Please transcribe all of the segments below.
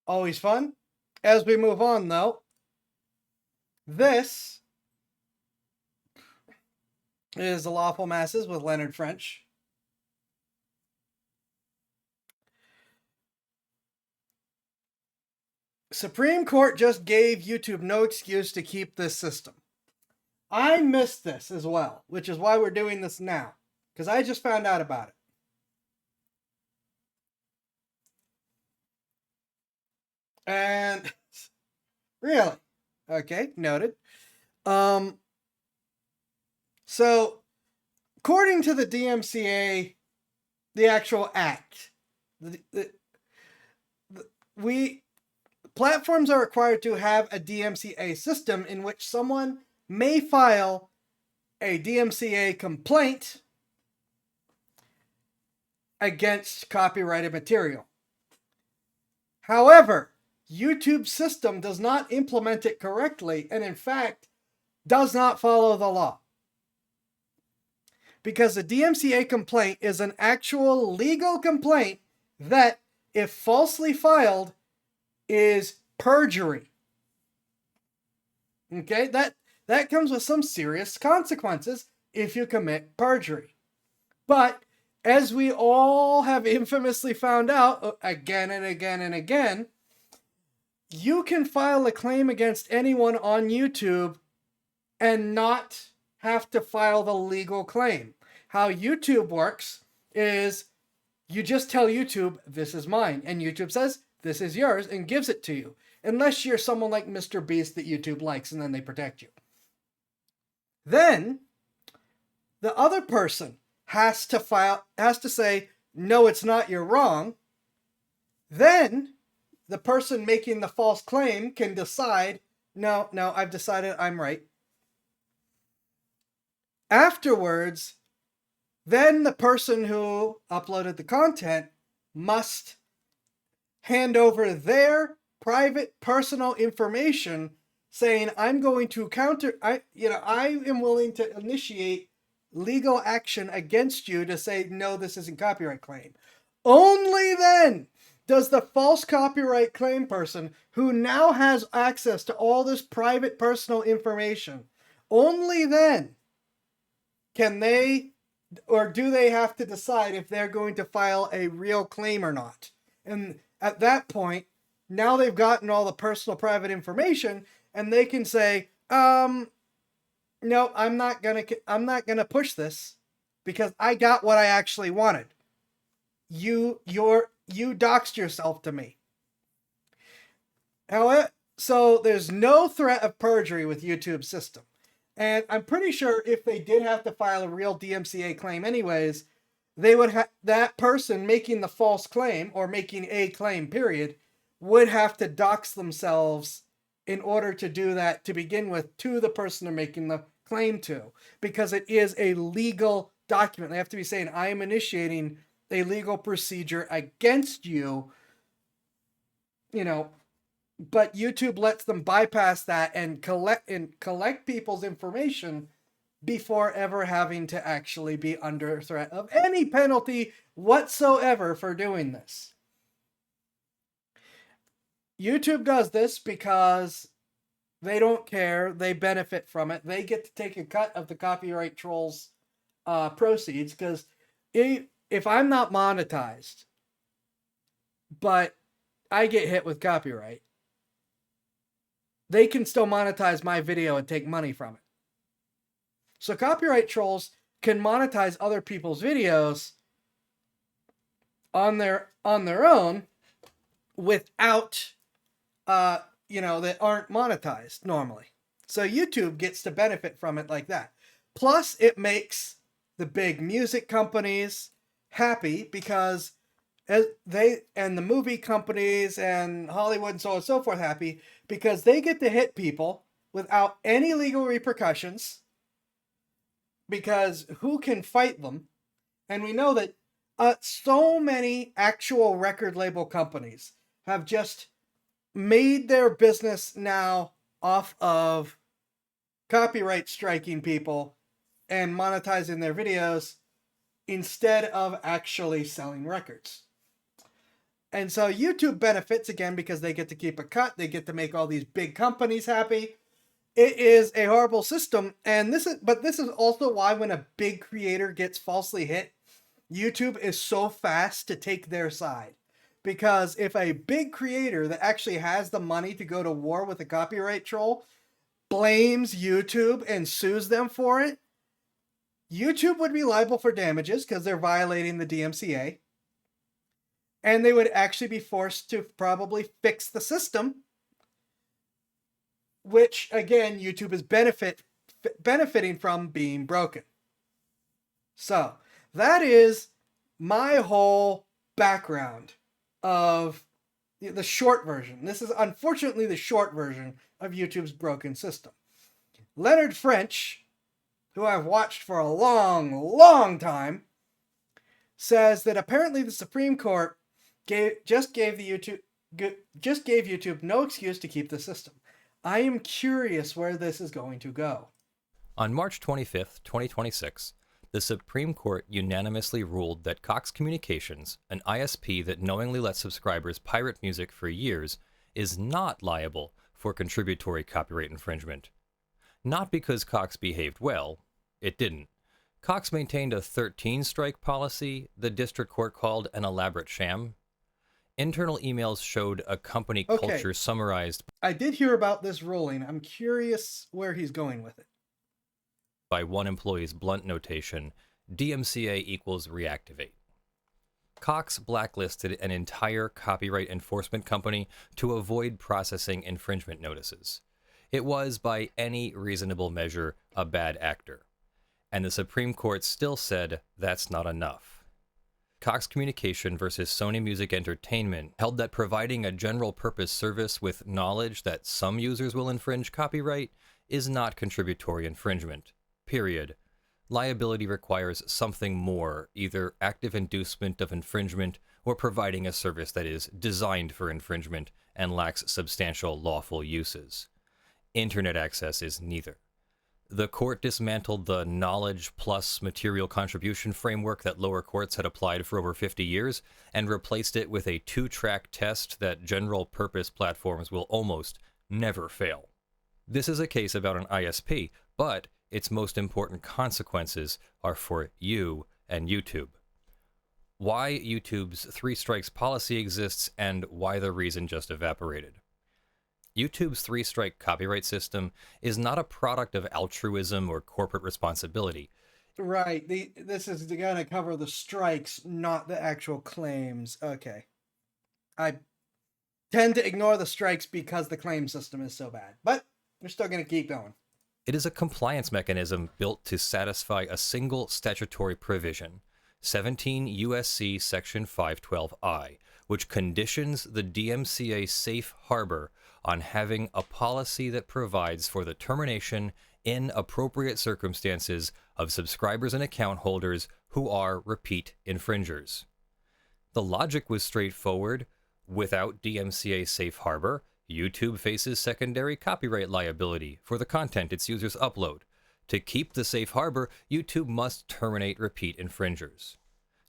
Always fun. As we move on, though, this is The Lawful Masses with Leonard French. Supreme Court just gave YouTube no excuse to keep this system. I missed this as well, which is why we're doing this now, because I just found out about it. And really, okay, noted. So according to the DMCA, the actual act, we platforms are required to have a DMCA system in which someone may file a DMCA complaint against copyrighted material. However, YouTube's system does not implement it correctly and, in fact, does not follow the law. Because the DMCA complaint is an actual legal complaint that, if falsely filed, is perjury. Okay, that comes with some serious consequences if you commit perjury. But as we all have infamously found out again and again and again, you can file a claim against anyone on YouTube and not have to file the legal claim. How YouTube works is you just tell YouTube, this is mine, and YouTube says, this is yours, and gives it to you. Unless you're someone like Mr. Beast that YouTube likes, and then they protect you. Then, the other person has to say, no, it's not, you're wrong. Then, the person making the false claim can decide, no, I've decided I'm right. Afterwards, then the person who uploaded the content must hand over their private personal information saying, I'm going to I am willing to initiate legal action against you to say, no, this isn't copyright claim. Only then does the false copyright claim person, who now has access to all this private personal information, only then can they, or do they have to decide if they're going to file a real claim or not. And at that point, now they've gotten all the personal private information, and they can say, no, I'm not gonna push this because I got what I actually wanted. You doxed yourself to me. However, so there's no threat of perjury with YouTube's system. And I'm pretty sure if they did have to file a real DMCA claim anyways, they would have, that person making the false claim, or making a claim, period, would have to dox themselves in order to do that to begin with to the person they're making the claim to. Because it is a legal document. They have to be saying, I am initiating a legal procedure against you, but YouTube lets them bypass that and collect people's information before ever having to actually be under threat of any penalty whatsoever for doing this. YouTube does this because they don't care. They benefit from it. They get to take a cut of the copyright trolls' proceeds, because if I'm not monetized, but I get hit with copyright, they can still monetize my video and take money from it. So copyright trolls can monetize other people's videos on their own without, that aren't monetized normally. So YouTube gets to benefit from it like that. Plus, it makes the big music companies happy, because they, and the movie companies and Hollywood and so on and so forth, happy because they get to hit people without any legal repercussions, because who can fight them? And we know that so many actual record label companies have just made their business now off of copyright striking people and monetizing their videos instead of actually selling records. And so YouTube benefits again because they get to keep a cut. They get to make all these big companies happy. It is a horrible system. And this is also why when a big creator gets falsely hit, YouTube is so fast to take their side. Because if a big creator that actually has the money to go to war with a copyright troll blames YouTube and sues them for it, YouTube would be liable for damages because they're violating the DMCA. And they would actually be forced to probably fix the system, which, again, YouTube is benefiting from being broken. So, that is my whole background of the short version. This is unfortunately the short version of YouTube's broken system. Leonard French, who I've watched for a long, long time, says that apparently the Supreme Court just gave YouTube no excuse to keep the system. I am curious where this is going to go. On March 25th, 2026, the Supreme Court unanimously ruled that Cox Communications, an ISP that knowingly lets subscribers pirate music for years, is not liable for contributory copyright infringement. Not because Cox behaved well, it didn't. Cox maintained a 13-strike policy the district court called an elaborate sham. Internal emails showed a company culture summarized. I did hear about this ruling. I'm curious where he's going with it. By one employee's blunt notation, DMCA equals reactivate. Cox blacklisted an entire copyright enforcement company to avoid processing infringement notices. It was, by any reasonable measure, a bad actor. And the Supreme Court still said that's not enough. Cox Communication versus Sony Music Entertainment held that providing a general-purpose service with knowledge that some users will infringe copyright is not contributory infringement. Period. Liability requires something more, either active inducement of infringement or providing a service that is designed for infringement and lacks substantial lawful uses. Internet access is neither. The court dismantled the knowledge plus material contribution framework that lower courts had applied for over 50 years and replaced it with a two-track test that general-purpose platforms will almost never fail. This is a case about an ISP, but its most important consequences are for you and YouTube. Why YouTube's 3 strikes policy exists and why the reason just evaporated. YouTube's 3-strike copyright system is not a product of altruism or corporate responsibility. Right. This is going to cover the strikes, not the actual claims. Okay. I tend to ignore the strikes because the claim system is so bad, but we're still going to keep going. It is a compliance mechanism built to satisfy a single statutory provision, 17 U.S.C. Section 512I, which conditions the DMCA safe harbor on having a policy that provides for the termination in appropriate circumstances of subscribers and account holders who are repeat infringers. The logic was straightforward. Without DMCA safe harbor, YouTube faces secondary copyright liability for the content its users upload. To keep the safe harbor, YouTube must terminate repeat infringers.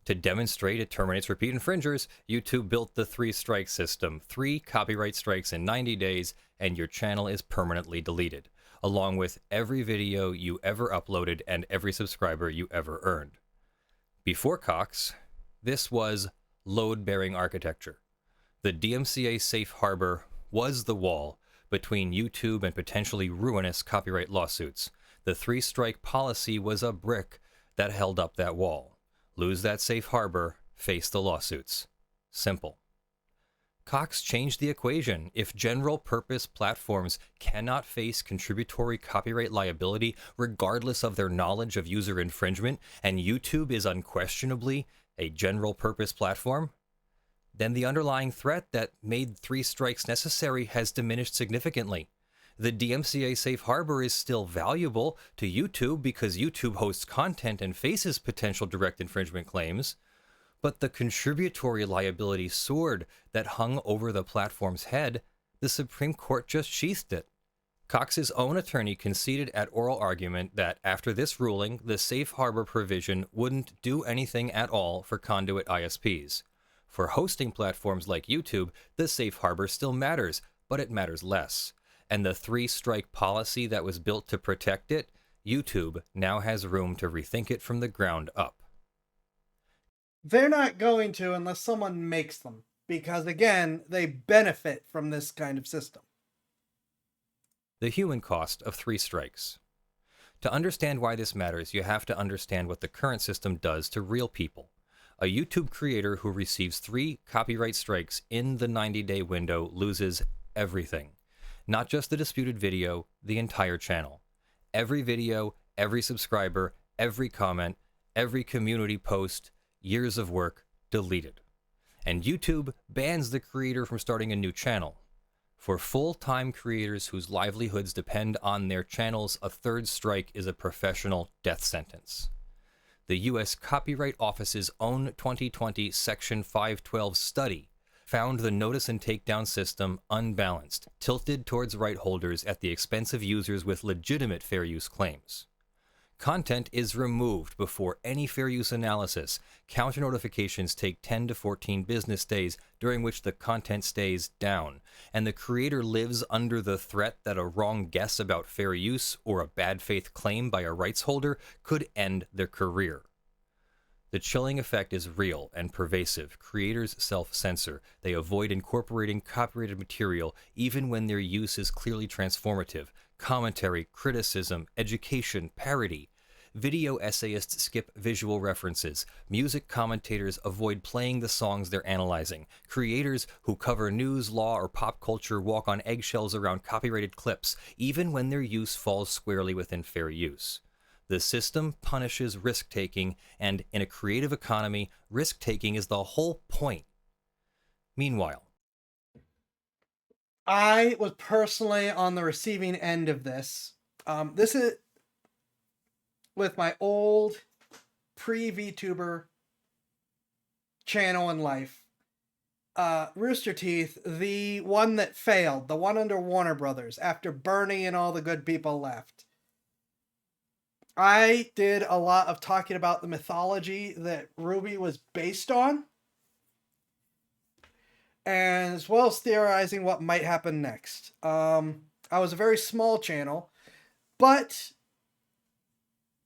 To demonstrate it terminates repeat infringers, YouTube built the 3-strike system, 3 copyright strikes in 90 days, and your channel is permanently deleted, along with every video you ever uploaded and every subscriber you ever earned. Before Cox, this was load-bearing architecture. The DMCA safe harbor was the wall between YouTube and potentially ruinous copyright lawsuits. The 3-strike policy was a brick that held up that wall. Lose that safe harbor, face the lawsuits. Simple. Cox changed the equation. If general-purpose platforms cannot face contributory copyright liability regardless of their knowledge of user infringement, and YouTube is unquestionably a general-purpose platform, then the underlying threat that made 3 strikes necessary has diminished significantly. The DMCA safe harbor is still valuable to YouTube because YouTube hosts content and faces potential direct infringement claims, but the contributory liability sword that hung over the platform's head, the Supreme Court just sheathed it. Cox's own attorney conceded at oral argument that after this ruling, the safe harbor provision wouldn't do anything at all for conduit ISPs. For hosting platforms like YouTube, the safe harbor still matters, but it matters less. And the three-strike policy that was built to protect it, YouTube now has room to rethink it from the ground up. They're not going to unless someone makes them, because again, they benefit from this kind of system. The human cost of three strikes. To understand why this matters, you have to understand what the current system does to real people. A YouTube creator who receives 3 copyright strikes in the 90-day window loses everything. Not just the disputed video, the entire channel. Every video, every subscriber, every comment, every community post, years of work, deleted. And YouTube bans the creator from starting a new channel. For full-time creators whose livelihoods depend on their channels, a third strike is a professional death sentence. The U.S. Copyright Office's own 2020 Section 512 study found the notice and takedown system unbalanced, tilted towards right holders at the expense of users with legitimate fair use claims. Content is removed before any fair use analysis. Counter notifications take 10 to 14 business days, during which the content stays down, and the creator lives under the threat that a wrong guess about fair use or a bad faith claim by a rights holder could end their career. The chilling effect is real and pervasive. Creators self-censor. They avoid incorporating copyrighted material even when their use is clearly transformative. Commentary, criticism, education, parody. Video essayists skip visual references. Music commentators avoid playing the songs they're analyzing. Creators who cover news, law, or pop culture walk on eggshells around copyrighted clips, even when their use falls squarely within fair use. The system punishes risk-taking, and in a creative economy, risk-taking is the whole point. Meanwhile, I was personally on the receiving end of this. This is with my old pre-Vtuber channel in life. Rooster Teeth, the one that failed, the one under Warner Brothers, after Bernie and all the good people left. I did a lot of talking about the mythology that Ruby was based on, and as well as theorizing what might happen next. I was a very small channel, but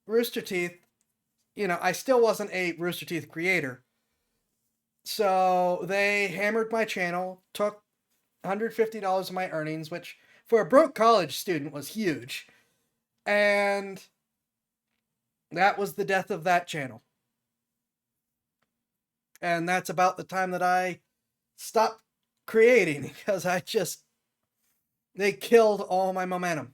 Rooster Teeth, I still wasn't a Rooster Teeth creator. So they hammered my channel, took $150 of my earnings, which for a broke college student was huge. And that was the death of that channel. And that's about the time that I stopped creating, because they killed all my momentum.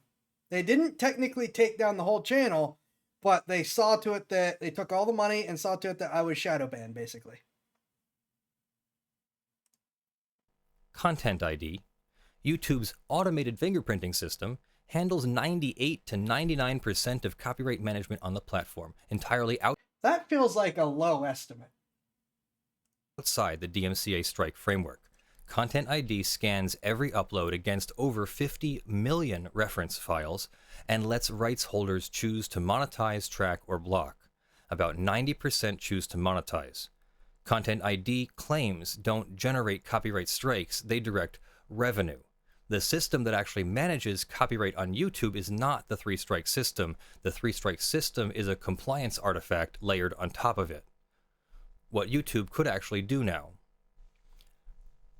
They didn't technically take down the whole channel, but they saw to it that they took all the money and saw to it that I was shadow banned, basically. Content ID, YouTube's automated fingerprinting system, handles 98 to 99% of copyright management on the platform, entirely That feels like a low estimate. outside the DMCA strike framework. Content ID scans every upload against over 50 million reference files and lets rights holders choose to monetize, track, or block. About 90% choose to monetize. Content ID claims don't generate copyright strikes, they direct revenue. The system that actually manages copyright on YouTube is not the three-strike system. The three-strike system is a compliance artifact layered on top of it. What YouTube could actually do now.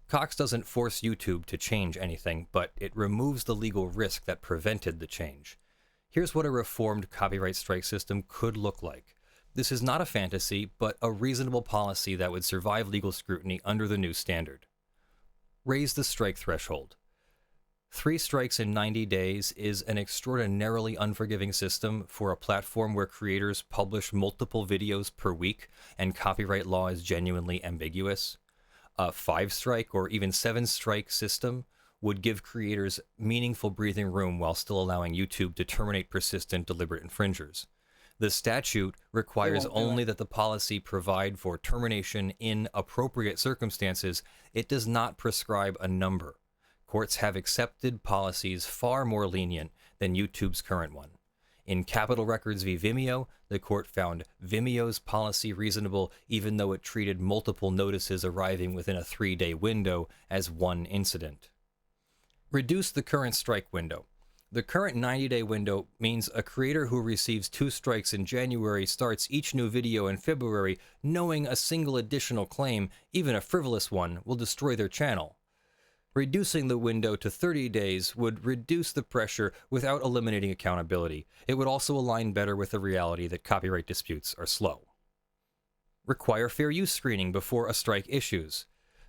Cox doesn't force YouTube to change anything, but it removes the legal risk that prevented the change. Here's what a reformed copyright strike system could look like. This is not a fantasy, but a reasonable policy that would survive legal scrutiny under the new standard. Raise the strike threshold. 3 strikes in 90 days is an extraordinarily unforgiving system for a platform where creators publish multiple videos per week and copyright law is genuinely ambiguous. A 5-strike or even 7-strike system would give creators meaningful breathing room while still allowing YouTube to terminate persistent, deliberate infringers. The statute requires only that the policy provide for termination in appropriate circumstances. It does not prescribe a number. Courts have accepted policies far more lenient than YouTube's current one. In Capitol Records v. Vimeo, the court found Vimeo's policy reasonable even though it treated multiple notices arriving within a 3-day window as one incident. Reduce the current strike window. The current 90-day window means a creator who receives 2 strikes in January starts each new video in February knowing a single additional claim, even a frivolous one, will destroy their channel. Reducing the window to 30 days would reduce the pressure without eliminating accountability. It would also align better with the reality that copyright disputes are slow. Require fair use screening before a strike issues.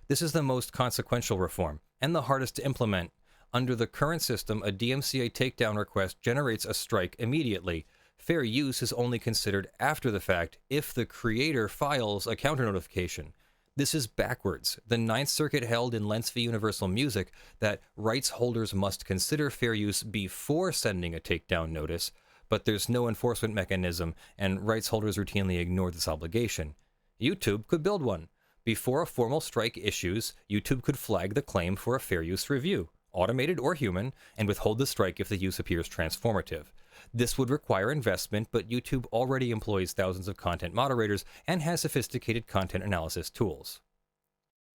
This is the most consequential reform, and the hardest to implement. Under the current system, a DMCA takedown request generates a strike immediately. Fair use is only considered after the fact if the creator files a counter notification. This is backwards. The Ninth Circuit held in Lentz v. Universal Music that rights holders must consider fair use before sending a takedown notice, but there's no enforcement mechanism, and rights holders routinely ignore this obligation. YouTube could build one. Before a formal strike issues, YouTube could flag the claim for a fair use review, automated or human, and withhold the strike if the use appears transformative. This would require investment, but YouTube already employs thousands of content moderators and has sophisticated content analysis tools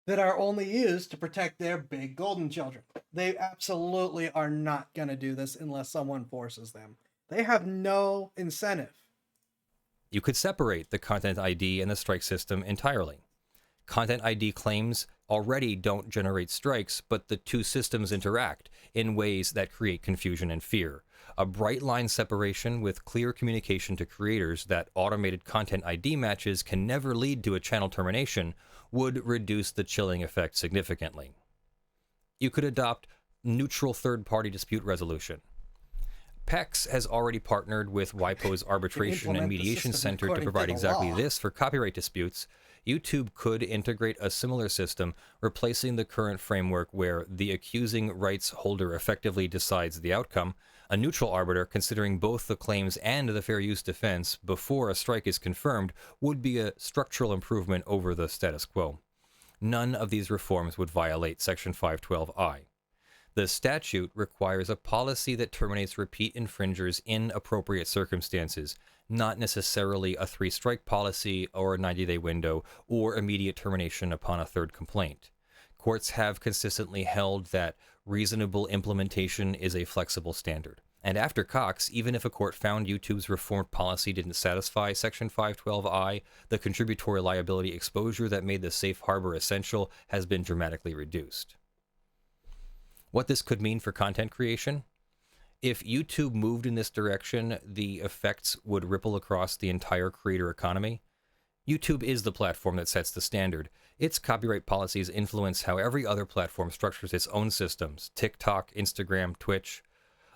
that are only used to protect their big golden children. They absolutely are not going to do this unless someone forces them. They have no incentive. You could separate the Content ID and the strike system entirely. Content ID claims already don't generate strikes, but the two systems interact in ways that create confusion and fear. A bright line separation with clear communication to creators that automated Content ID matches can never lead to a channel termination would reduce the chilling effect significantly. You could adopt neutral third-party dispute resolution. PEX has already partnered with WIPO's Arbitration and Mediation Center to provide exactly this for copyright disputes. YouTube could integrate a similar system, replacing the current framework where the accusing rights holder effectively decides the outcome. A neutral arbiter, considering both the claims and the fair use defense before a strike is confirmed, would be a structural improvement over the status quo. None of these reforms would violate Section 512I. The statute requires a policy that terminates repeat infringers in appropriate circumstances, not necessarily a 3-strike policy or a 90-day window or immediate termination upon a third complaint. Courts have consistently held that reasonable implementation is a flexible standard. And after Cox, even if a court found YouTube's reformed policy didn't satisfy Section 512I, the contributory liability exposure that made the safe harbor essential has been dramatically reduced. What this could mean for content creation? If YouTube moved in this direction, the effects would ripple across the entire creator economy. YouTube is the platform that sets the standard. Its copyright policies influence how every other platform structures its own systems: TikTok, Instagram, Twitch.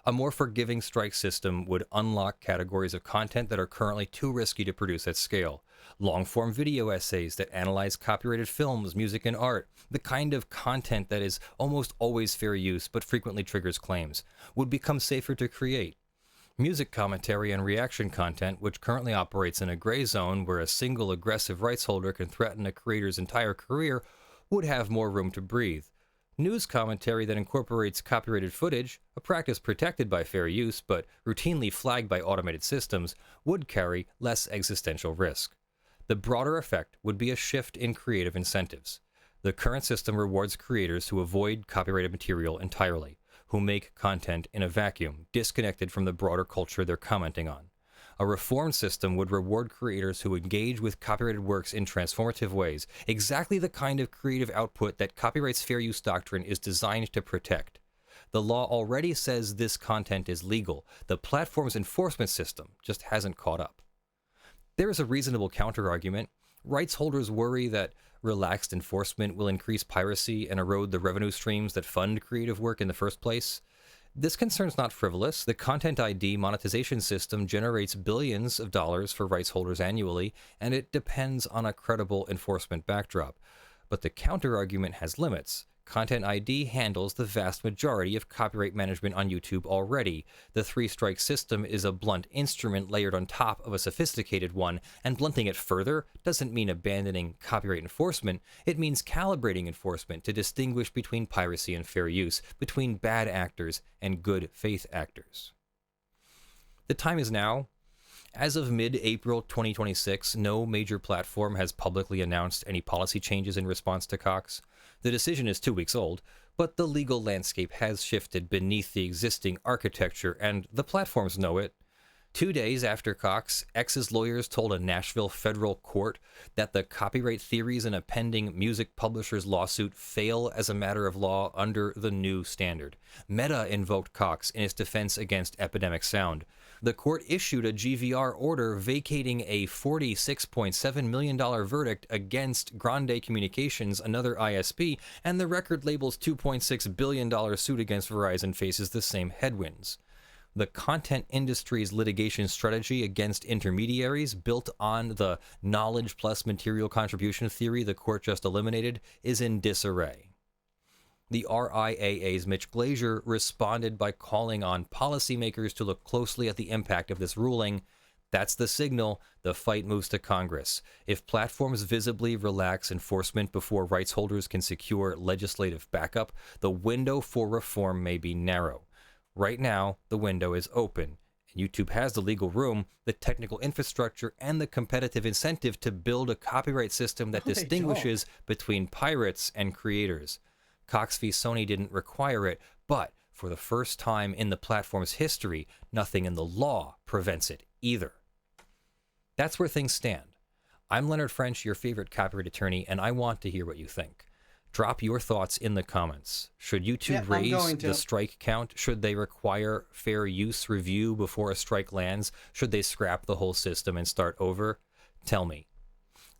A more forgiving strike system would unlock categories of content that are currently too risky to produce at scale. Long-form video essays that analyze copyrighted films, music, and art, the kind of content that is almost always fair use but frequently triggers claims, would become safer to create. Music commentary and reaction content, which currently operates in a gray zone where a single aggressive rights holder can threaten a creator's entire career, would have more room to breathe. News commentary that incorporates copyrighted footage, a practice protected by fair use but routinely flagged by automated systems, would carry less existential risk. The broader effect would be a shift in creative incentives. The current system rewards creators who avoid copyrighted material entirely, who make content in a vacuum, disconnected from the broader culture they're commenting on. A reformed system would reward creators who engage with copyrighted works in transformative ways, exactly the kind of creative output that copyright's fair use doctrine is designed to protect. The law already says this content is legal. The platform's enforcement system just hasn't caught up. There is a reasonable counterargument. Rights holders worry that relaxed enforcement will increase piracy and erode the revenue streams that fund creative work in the first place. This concern's not frivolous. The Content ID monetization system generates billions of dollars for rights holders annually, and it depends on a credible enforcement backdrop. But the counterargument has limits. Content ID handles the vast majority of copyright management on YouTube already. The 3-strike system is a blunt instrument layered on top of a sophisticated one, and blunting it further doesn't mean abandoning copyright enforcement. It means calibrating enforcement to distinguish between piracy and fair use, between bad actors and good faith actors. The time is now. As of mid-April 2026, no major platform has publicly announced any policy changes in response to Cox. The decision is 2 weeks old, but the legal landscape has shifted beneath the existing architecture, and the platforms know it. 2 days after Cox, X's lawyers told a Nashville federal court that the copyright theories in a pending music publisher's lawsuit fail as a matter of law under the new standard. Meta invoked Cox in its defense against Epidemic Sound. The court issued a GVR order vacating a $46.7 million verdict against Grande Communications, another ISP, and the record label's $2.6 billion suit against Verizon faces the same headwinds. The content industry's litigation strategy against intermediaries, built on the knowledge plus material contribution theory the court just eliminated, is in disarray. The RIAA's Mitch Glazier responded by calling on policymakers to look closely at the impact of this ruling. That's the signal. The fight moves to Congress. If platforms visibly relax enforcement before rights holders can secure legislative backup, the window for reform may be narrow. Right now, the window is open, and YouTube has the legal room, the technical infrastructure, and the competitive incentive to build a copyright system that distinguishes between pirates and creators. Cox v. Sony didn't require it, but for the first time in the platform's history, nothing in the law prevents it either. That's where things stand. I'm Leonard French, your favorite copyright attorney, and I want to hear what you think. Drop your thoughts in the comments. Should YouTube raise the strike count? Should they require fair use review before a strike lands? Should they scrap the whole system and start over? Tell me.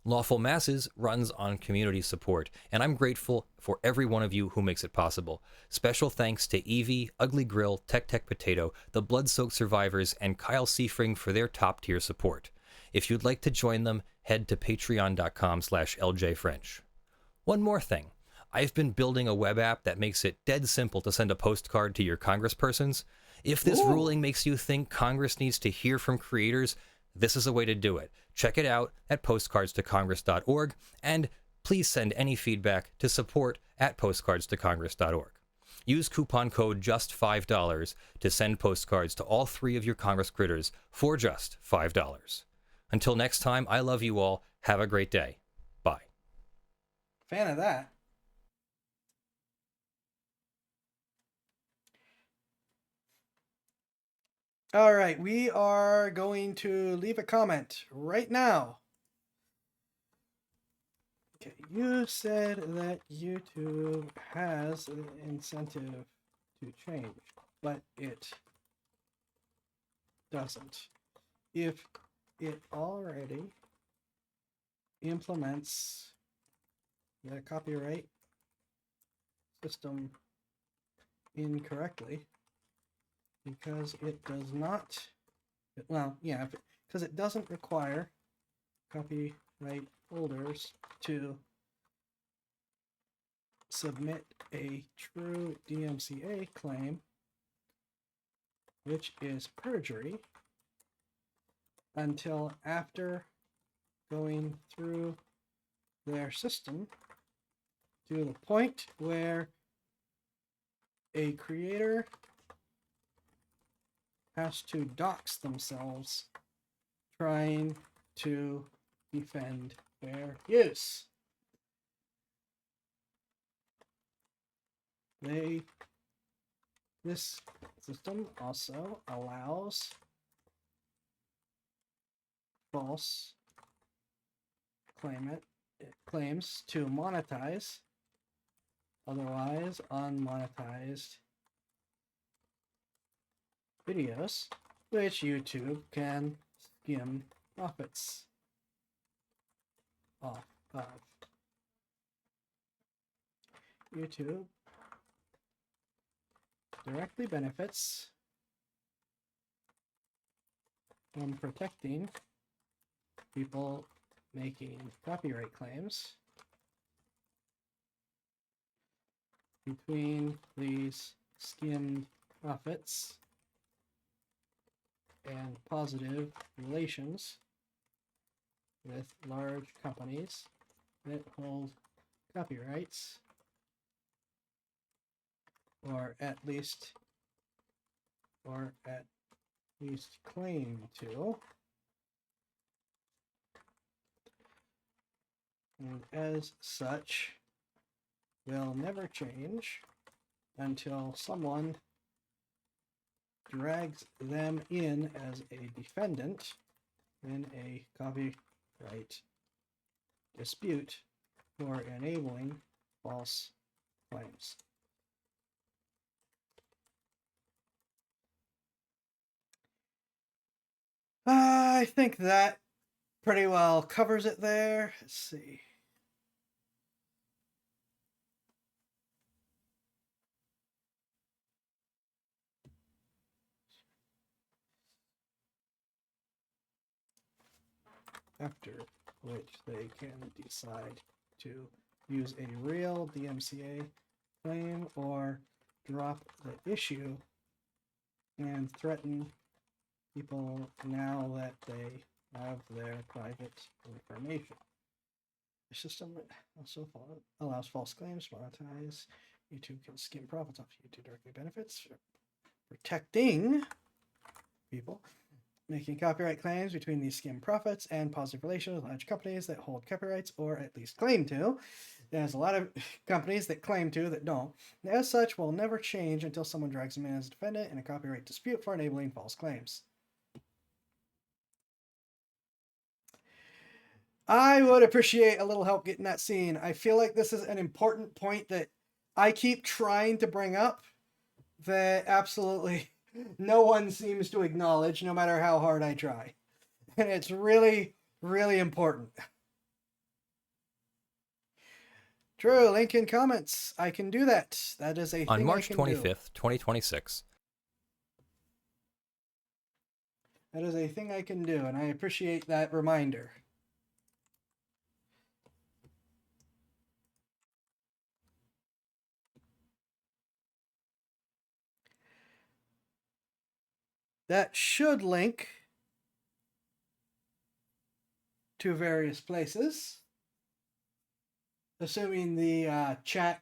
Lawful Masses runs on community support, and I'm grateful for every one of you who makes it possible. Special thanks to Evie, Ugly Grill, Tech Potato, the Blood-Soaked Survivors, and Kyle Seafring for their top-tier support. If you'd like to join them, head to patreon.com/ljfrench. One more thing. I've been building a web app that makes it dead simple to send a postcard to your congresspersons. If this ruling makes you think Congress needs to hear from creators, this is a way to do it. Check it out at postcardstocongress.org, and please send any feedback to support@postcardstocongress.org. Use coupon code JUST5 to send postcards to all 3 of your Congress critters for just $5. Until next time, I love you all. Have a great day. Bye. Fan of that. All right, we are going to leave a comment right now. Okay, you said that YouTube has an incentive to change, but it doesn't. If it already implements the copyright system incorrectly, because it does not, because it doesn't require copyright holders to submit a true DMCA claim, which is perjury, until after going through their system to the point where a creator has to dox themselves trying to defend their use. This system also allows false claims to monetize otherwise unmonetized videos, which YouTube can skim profits off of. YouTube directly benefits from protecting people making copyright claims between these skimmed profits and positive relations with large companies that hold copyrights, or at least claim to. And as such, will never change until someone drags them in as a defendant in a copyright dispute for enabling false claims. I think that pretty well covers it there. Let's see. After which they can decide to use a real DMCA claim or drop the issue and threaten people now that they have their private information. The system also allows false claims to monetize. YouTube can skim profits off YouTube directly benefits for protecting people. Making copyright claims between these skim profits and positive relations with large companies that hold copyrights or at least claim to. There's a lot of companies that claim to that don't. As such, will never change until someone drags them in as a defendant in a copyright dispute for enabling false claims. I would appreciate a little help getting that seen. I feel like this is an important point that I keep trying to bring up that absolutely no one seems to acknowledge, no matter how hard I try. And it's really, really important. True, link in comments. I can do that. That is a thing On March I can 25th, 2026. That is a thing I can do, and I appreciate that reminder. That should link to various places, assuming the chat